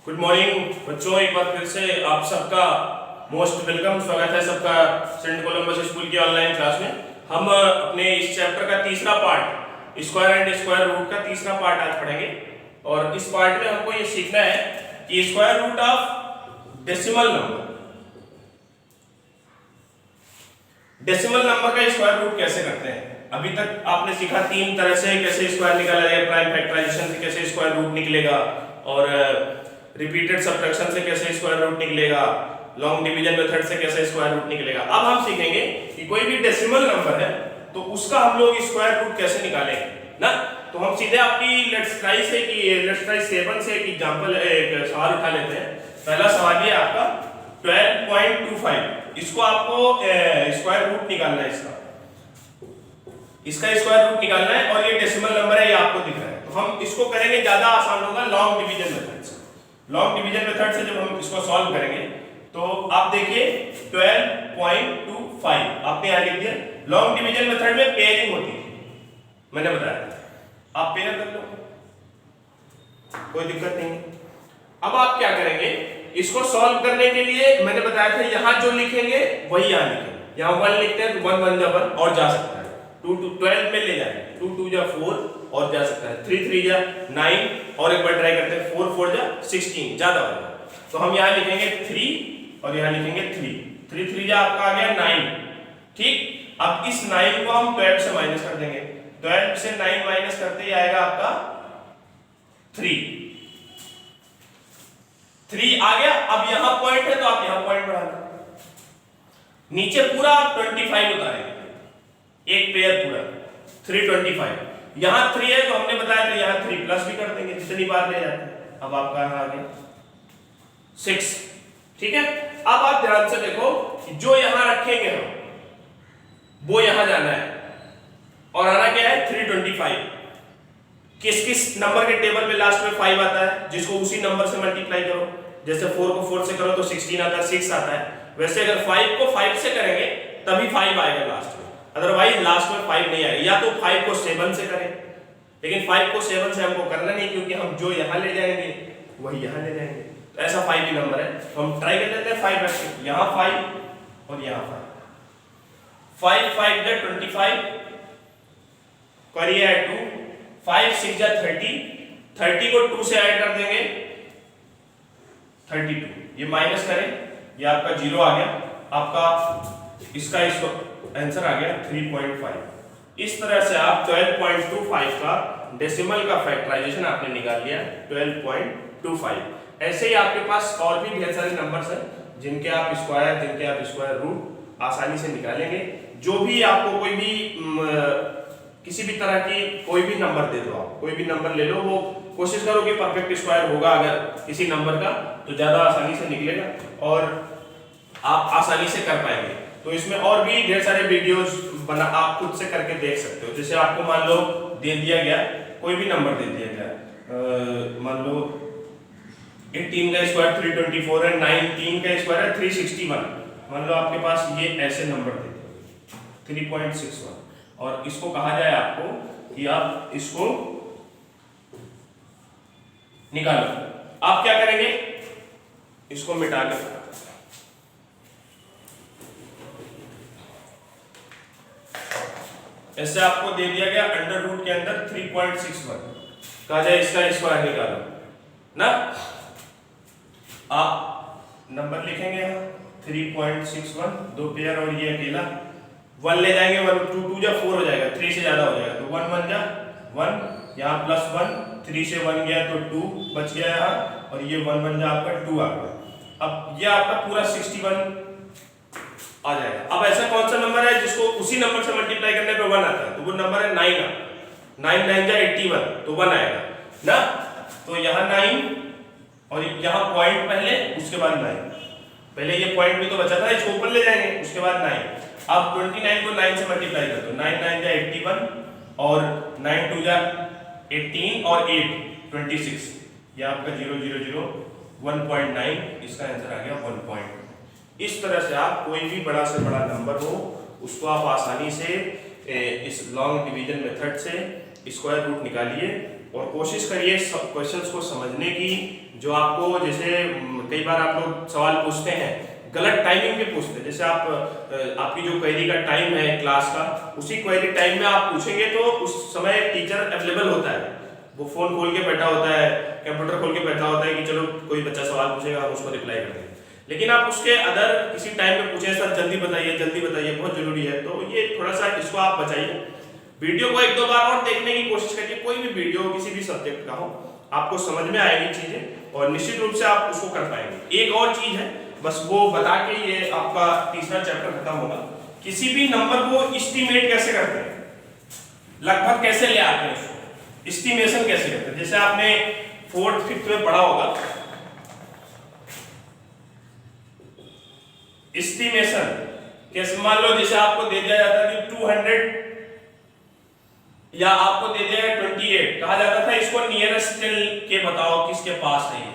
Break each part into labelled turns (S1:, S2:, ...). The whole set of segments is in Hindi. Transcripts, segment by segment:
S1: गुड मॉर्निंग बच्चों, एक बार फिर से आप सबका मोस्ट वेलकम, स्वागत है सबका सेंट कोलंबस स्कूल की ऑनलाइन क्लास में। हम अपने इस चैप्टर का तीसरा part square and square root का तीसरा पार्ट आज पढ़ेंगे। और इस पार्ट में हमको ये सीखना है कि square root of decimal number का स्क्वायर रूट कैसे करते हैं। अभी तक आपने सीखा तीन तरह से कैसे स्क्वायर निकाला जाए, प्राइम फैक्टराइजेशन से कैसे स्क्वायर रूट निकलेगा, और रिपीटेड सब्ट्रैक्शन से कैसे स्क्वायर रूट निकलेगा, लॉन्ग डिवीजन मेथड से कैसे स्क्वायर रूट निकलेगा। अब हम सीखेंगे कि कोई भी डेसिमल नंबर है तो उसका हम लोग स्क्वायर रूट कैसे निकालेंगे ना। तो हम सीधे आपकी लेट्स ट्राई 7 से एक एग्जांपल, एक सवाल उठा लेते हैं। पहला सवाल ये आपका 12.25, इसको आपको स्क्वायर रूट निकालना है, इसका स्क्वायर रूट निकालना है और ये डेसिमल नंबर है, ये आपको दिख रहा है। तो हम इसको करेंगे, ज्यादा आसान होगा लॉन्ग डिवीजन मेथड से। लॉन्ग डिवीजन मेथड से जब हम इसको सॉल्व करेंगे तो आप देखिए 12.25 आपने यहां लिख दिया। लॉन्ग डिवीजन मेथड में पेयरिंग होती है, मैंने बताया, आप पेयर कर लो, कोई दिक्कत नहीं। अब आप क्या करेंगे, इसको सॉल्व करने के लिए मैंने बताया था यहां जो लिखेंगे वही यहां लिखेंगे। यहां 1 लिखते हैं तो 1 1 जा 1 और जा सकता है, 2 2 12 में ले जाएंगे, 2 2 जा 4 और जा सकता है, 3 3 जा 9 और एक बार ट्राई करते हैं, 4 4 जा 16, ज्यादा होगा। तो हम यहां लिखेंगे 3 और यहां लिखेंगे 3 3 3 जा आपका आ गया 9। ठीक, अब इस 9 को हम 12 से माइनस कर देंगे, 12 से 9 माइनस करते ही आएगा आपका 3 आ गया। अब यहां पॉइंट है तो आप यहां पॉइंट बढ़ाना, नीचे पूरा आप 25 उतारेंगे, एक पेयर पूरा 325। यहां 3 है तो हमने बताया था यहां 3 प्लस भी कर देंगे, जितनी बार ले जाते हैं। अब आपका यहां आ गया 6। ठीक है, अब आप ध्यान से देखो, जो यहां रखेंगे हम वो यहां जाना है और आना क्या है 325। किस किस नंबर के टेबल में लास्ट में 5 आता है, जिसको उसी नंबर से मल्टीप्लाई करो। जैसे 4 को 4 से करो तो 16 आता है, 6 आता है। वैसे अगर 5 को 5 से करेंगे तभी 5 आएगा लास्ट में, अदरवाइज लास्ट में 5 नहीं आएगा। या तो 5 को 7 से करें, लेकिन 5 को 7 से हमको करना नहीं, क्योंकि हम जो यहां ले जाएंगे वही यहां ले जाएंगे। तो ऐसा 5 ही नंबर है, तो हम ट्राई कर लेते हैं 5 रखें, यहां 5 और यहां 5 5 जा 25 करिए ऐड 2, 5 6 जा 30 को 2 से ऐड कर देंगे 32, ये माइनस करें, ये आपका 0 आ गया, आपका इसका आंसर आ गया 3.5। इस तरह से आप 12.25 का डेसिमल का फैक्टराइजेशन आपने निकाल लिया 12.25। ऐसे ही आपके पास और भी ढेर सारे नंबर्स हैं जिनके आप स्क्वायर रूट आसानी से निकालेंगे। जो भी आपको कोई भी किसी भी तरह की कोई भी नंबर दे दो, आप कोई भी नंबर ले लो, वो कोशिश करो कि परफेक्ट स्क्वायर होगा अगर किसी नंबर का, तो ज्यादा आसानी से निकलेगा और आप आसानी से कर पाएंगे। तो इसमें और भी ढेर सारे वीडियोस बना, आप खुद से करके देख सकते हो। जैसे आपको मान लो दे दिया गया, कोई भी नंबर दे दिया गया, मान लो 18 का स्क्वायर 324 है, 19 का स्क्वायर है 361, मान लो आपके पास ये ऐसे नंबर दे दिए 3.61, और इसको कहा जाए आपको कि आप इसको निकालो। आप क्या करेंगे, इसको मिटा के ऐसे आपको दे दिया गया अंडर रूट के अंदर 3.61, कहा जाए इसका स्क्वायर निकालो ना। आप नंबर लिखेंगे यहां 3.61, 2 पेयर और ये अकेला 1 ले जाएंगे, 1 2 2 जा 4 हो जाएगा, 3 से ज्यादा हो जाएगा तो 1 1 जा 1, यहाँ प्लस 1, 3 से 1 गया तो 2 बच गया यहाँ, और ये 1 1 जा आपका 2 आ गया। अब ये आपका पूरा 61 आ जाएगा। अब ऐसा कौन सा नंबर है जिसको उसी नंबर से मल्टीप्लाई करने पे 1 आता है, तो वो नंबर है 9 9 9 जा 81, तो 1 आएगा ना। तो यहाँ 9 और यहाँ पॉइंट पहले, उसके बाद 9, पहले ये पॉइंट भी तो बचा था, इसको ऊपर ले जाएंगे, उसके बाद 9। अब 29 को 9 से मल्टीप्लाई कर दो, 9 9 जा 81 और 9 2 जा 18 और 8 26, ये आपका 0 0 0 1.9, इसका आंसर आ गया 1. इस तरह से आप कोई भी बड़ा से बड़ा नंबर हो उसको आप आसानी से इस लॉन्ग डिवीजन मेथड से स्क्वायर रूट निकालिए और कोशिश करिए सब क्वेश्चंस को समझने की। जो आपको जैसे कई बार आप लोग सवाल पूछते हैं गलत टाइमिंग पे पूछते हैं, जैसे आप आपकी जो क्वेरी का टाइम है क्लास का, उसी क्वेरी टाइम में आप पूछेंगे तो उस समय टीचर अवेलेबल होता है, वो फोन खोल के बैठा होता है, कंप्यूटर खोल के बैठा होता है कि चलो कोई बच्चा सवाल पूछेगा हम उसको रिप्लाई कर देंगे। लेकिन आप उसके अदर किसी टाइम में पूछे सर जल्दी बताइए बहुत जरूरी है, तो ये थोड़ा सा इसको आप बचाइए। वीडियो को एक दो बार और देखने की कोशिश करिए, कोई भी वीडियो किसी भी सब्जेक्ट का हो आपको समझ में आएगी चीजें और निश्चित रूप से आप उसको कर पाएंगे। एक और चीज है बस वो बता के ये आपका तीसरा चैप्टर खत्म होगा। किसी भी नंबर को एस्टीमेट कैसे करते हैं, लगभग कैसे ले आते हैं, उसको एस्टीमेशन कैसे करते हैं। जैसे आपने 4th 5th में पढ़ा होगा एस्टीमेशन कैसे। मान लो जैसे आपको दे दिया जाता है कि 200 या आपको दे दिया 28, कहा जाता था इसको नियरेस्ट 10 के बताओ किसके पास है,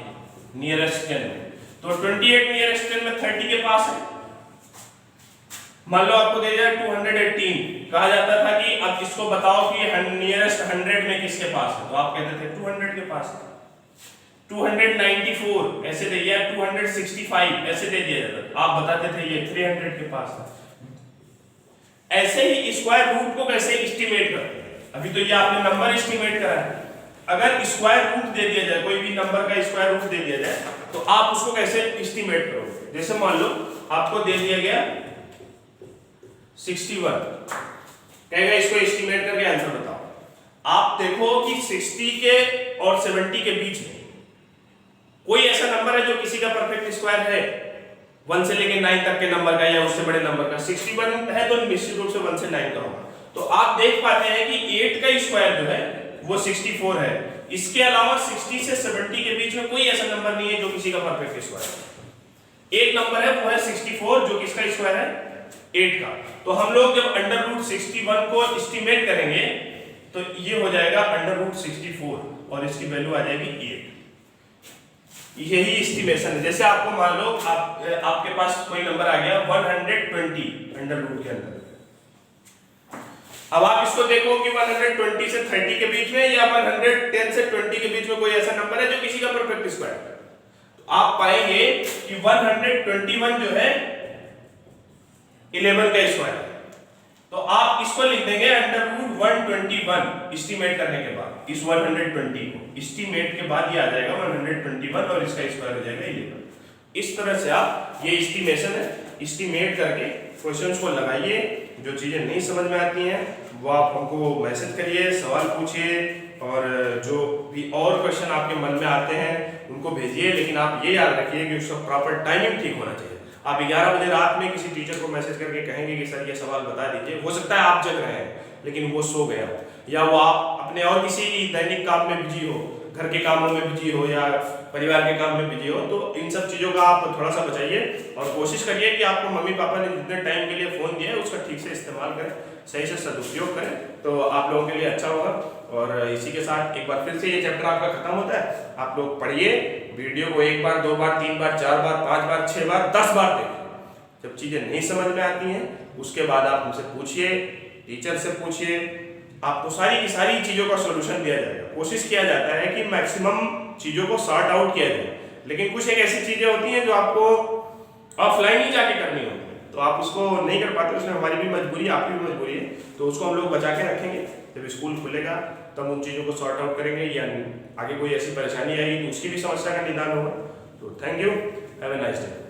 S1: नियरेस्ट 10 में। तो 28 नियरेस्ट 10 में 30 के पास है। मान लो आपको दे दिया 218, कहा जाता था कि अब इसको बताओ कि नियरेस्ट 100 में किसके पास है, तो आप कहते थे 200 के पास है। 294 ऐसे दे दिया, 265 ऐसे दे दिया जाता, आप बताते थे ये 300 के पास है। ऐसे ही स्क्वायर रूट को कैसे एस्टीमेट करते हैं, अभी तो ये आपने नंबर एस्टीमेट करा है, अगर स्क्वायर रूट दे दिया जाए, कोई भी नंबर का स्क्वायर रूट दे दिया जाए तो आप उसको कैसे एस्टीमेट करोगे। जैसे मान लो आपको दे दिया गया 61, कहेगा इसको एस्टीमेट करके आंसर बताओ। आप देखो कि 60 के और 70 के बीच में कोई ऐसा नंबर है जो किसी का परफेक्ट स्क्वायर है, 1 से लेके 9 तक के नंबर का या उससे बड़े नंबर का। 61 है तो निश्चित रूप से 1 से 9 का होगा। तो आप देख पाते हैं कि 8 का स्क्वायर जो है वो 64 है। इसके अलावा 60 से 70 के बीच में कोई ऐसा नंबर नहीं है जो किसी का परफेक्ट स्क्वायर है। एक नंबर है वो है 64 जो किसका स्क्वायर है, 8 का। तो हम लोग जब √61 को एस्टीमेट करेंगे तो ये हो जाएगा √64 और इसकी वैल्यू आ जाएगी 8। यही एस्टीमेशन है। जैसे आपको मान लो आपके पास कोई नंबर आ गया 120 अंडर रूट के अंदर, अब आप इसको देखो कि 120 से 30 के बीच में या 110 से 20 के बीच में कोई ऐसा नंबर है जो किसी का परफेक्ट स्क्वायर है, तो आप पाएंगे कि 121 जो है 11 का स्क्वायर है। तो आप इसको लिख देंगे √121 एस्टीमेट करने के बाद, इस 120 को एस्टीमेट के बाद ये आ जाएगा 121 और इसका स्क्वायर हो जाएगा 11। इस तरह से आप ये एस्टीमेशन है, एस्टीमेट करके क्वेश्चंस को लगाइए। जो चीजें नहीं समझ में आती हैं वो आप हमको मैसेज करिए, सवाल पूछिए और जो भी और क्वेश्चन आपके मन में आते हैं उनको भेजिए। लेकिन आप ये याद रखिए कि उसका प्रॉपर टाइमिंग ठीक होना चाहिए। आप 11 बजे रात में किसी टीचर को मैसेज करके कहेंगे कि सर ये सवाल बता दीजिए, हो सकता है आप जग रहे हैं लेकिन वो सो गया, या वो आप अपने और किसी दैनिक काम में बिजी हो, घर के कामों में बिजी हो या परिवार के काम में बिजी हो। तो इन सब चीज़ों का आप थोड़ा सा बचाइए और कोशिश करिए कि आपको मम्मी पापा ने जितने टाइम के लिए फ़ोन दिया है उसका ठीक से इस्तेमाल करें, सही से सदुपयोग करें, तो आप लोगों के लिए अच्छा होगा। और इसी के साथ एक बार फिर से ये चैप्टर आपका खत्म होता है। आप लोग पढ़िए, वीडियो को 1 बार 2 बार 3 बार 4 बार 5 बार 6 बार 10 बार देखें। जब चीज़ें नहीं समझ में आती हैं उसके बाद आप उनसे पूछिए, टीचर से पूछिए, आपको सारी की सारी चीज़ों का सॉल्यूशन दिया जाएगा। कोशिश किया जाता है कि मैक्सिमम चीज़ों को सॉर्ट आउट किया जाए, लेकिन कुछ एक ऐसी चीज़ें होती हैं जो आपको ऑफलाइन ही जाके करनी होती है, तो आप उसको नहीं कर पाते। उसमें हमारी भी मजबूरी, आपकी भी मजबूरी है, तो उसको हम लोग बचा के रखेंगे। जब स्कूल खुलेगा तब उन चीज़ों को सॉर्ट आउट करेंगे, या आगे कोई ऐसी परेशानी आएगी तो उसकी भी समस्या का निदान होगा। तो thank you, have a nice day.